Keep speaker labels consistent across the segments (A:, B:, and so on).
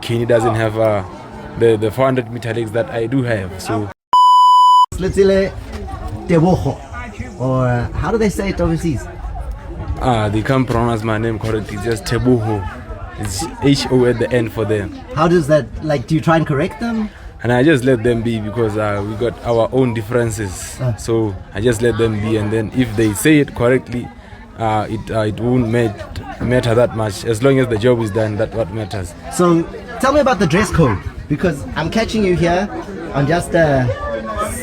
A: Kenny doesn't have the 400 meter legs that I do have. So
B: Letsile Tebogo, or how do they say it overseas?
A: They can't pronounce my name correctly. It's just Tebogo. It's H-O at the end for them.
B: How does that, like, do you try and correct them?
A: And I just let them be because we got our own differences. So I just let them be, and then if they say it correctly, it won't matter that much. As long as the job is done, that's what matters.
B: So tell me about the dress code, because I'm catching you here on just a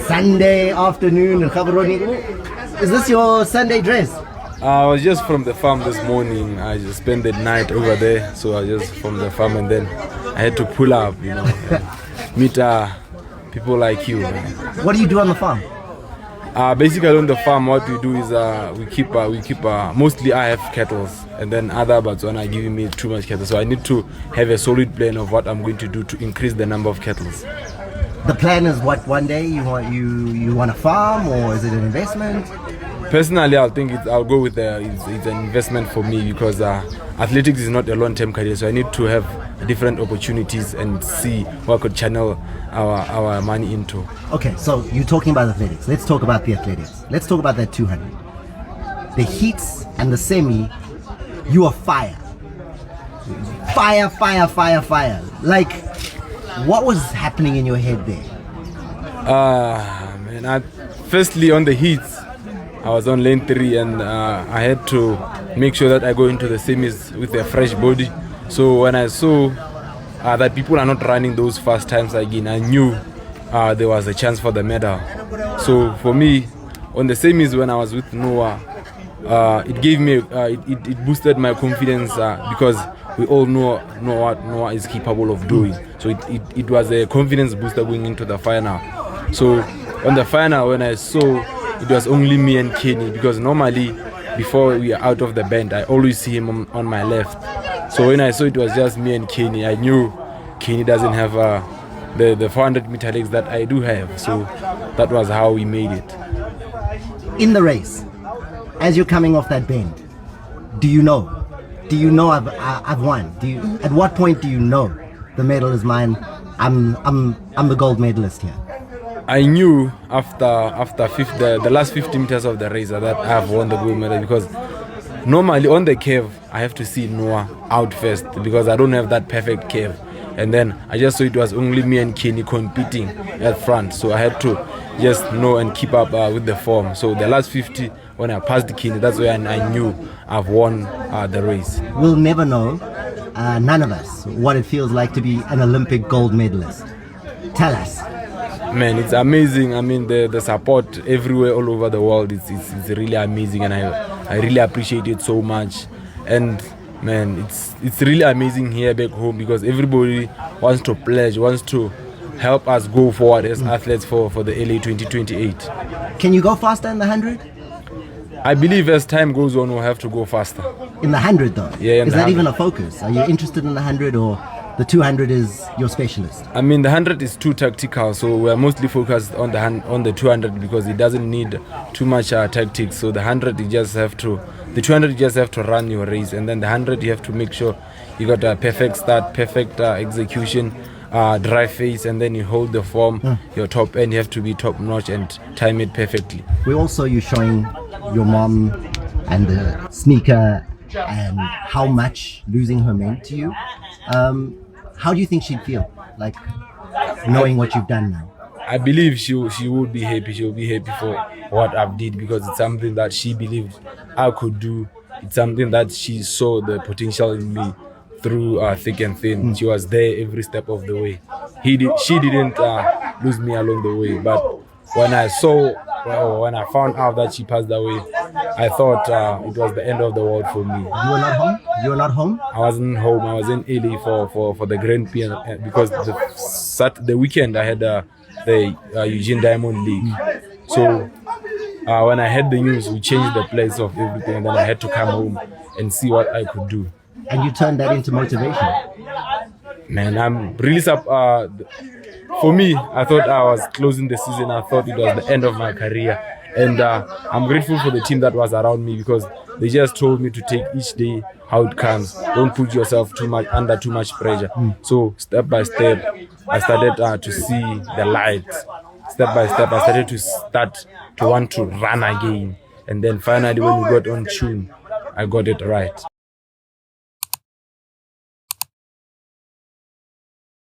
B: Sunday afternoon in Gaborone. Is this your Sunday dress?
A: I was just from the farm this morning. I just spent the night over there, so I was just from the farm, and then I had to pull up, meet people like you.
B: What do you do on the farm?
A: Basically on the farm, what we do is we keep mostly I have cattle, and then other Botswana are giving me too much cattle, so I need to have a solid plan of what I'm going to do to increase the number of cattle.
B: The plan is what, one day you want a farm, or is it an investment?
A: Personally, I'll go with it's an investment for me, because athletics is not a long-term career, so I need to have different opportunities and see what could channel our money into.
B: Okay, so you're talking about athletics. Let's talk about the athletics. Let's talk about that 200. The heats and the semi, you are fire. Fire, fire, fire, fire. Like, what was happening in your head there?
A: Firstly, on the heats, I was on lane 3, and I had to make sure that I go into the semis with a fresh body. So when I saw that people are not running those fast times again, I knew there was a chance for the medal. So for me, on the semis when I was with Noah, it gave me, it boosted my confidence because we all know what Noah is capable of doing. So it was a confidence booster going into the final. So on the final, when I saw it was only me and Kenny, because normally before we are out of the band, I always see him on my left. So when I saw it was just me and Kenny, I knew Kenny doesn't have the 400 meter legs that I do have. So that was how we made it.
B: In the race, as you're coming off that bend, do you know I've won? At what point do you know the medal is mine? I'm the gold medalist here.
A: I knew after the last 50 meters of the race that I have won the gold medal, because normally on the curve I have to see Noah out first because I don't have that perfect curve, and then I just saw it was only me and Kenny competing at front, so I had to just know and keep up with the form. So the last 50, when I passed Kenny, that's when I knew I've won the race.
B: We'll never know, none of us, what it feels like to be an Olympic gold medalist. Tell us.
A: Man, it's amazing. I mean, the support everywhere, all over the world, it's really amazing, and I really appreciate it so much. And man, it's really amazing here back home, because everybody wants to pledge, wants to help us go forward as athletes for the LA 2028.
B: Can you go faster in the 100?
A: I believe as time goes on, we'll have to go faster.
B: In the 100 though?
A: Yeah.
B: Is that even a focus? Are you interested in the 100, or the 200 is your specialist?
A: I mean, the 100 is too tactical, so we're mostly focused on the 200 because it doesn't need too much tactics. So the 200 you just have to run your race, and then the 100 you have to make sure you got a perfect start, perfect execution, dry face, and then you hold the form. Your top end, you have to be top notch and time it perfectly.
B: We also, you showing your mom and the sneaker and how much losing her meant to you. How do you think she'd feel, like, knowing what you've done now?
A: I believe she would be happy. She will be happy for what I've did, because it's something that she believed I could do. It's something that she saw the potential in me through thick and thin. She was there every step of the way. She didn't lose me along the way, but when I found out that she passed away, I thought it was the end of the world for me.
B: You were not home? You were not home?
A: I wasn't home. I was in LA for the Grand Prix, because the weekend I had the Eugene Diamond League. So when I heard the news, we changed the place of everything, and then I had to come home and see what I could do.
B: And you turned that into motivation?
A: Man, I'm really for me, I thought I was closing the season. I thought it was the end of my career, And I'm grateful for the team that was around me, because they just told me to take each day how it comes. Don't put yourself under too much pressure. So step by step, I started to see the lights. Step by step, I started to want to run again. And then finally, when we got on tune, I got it right.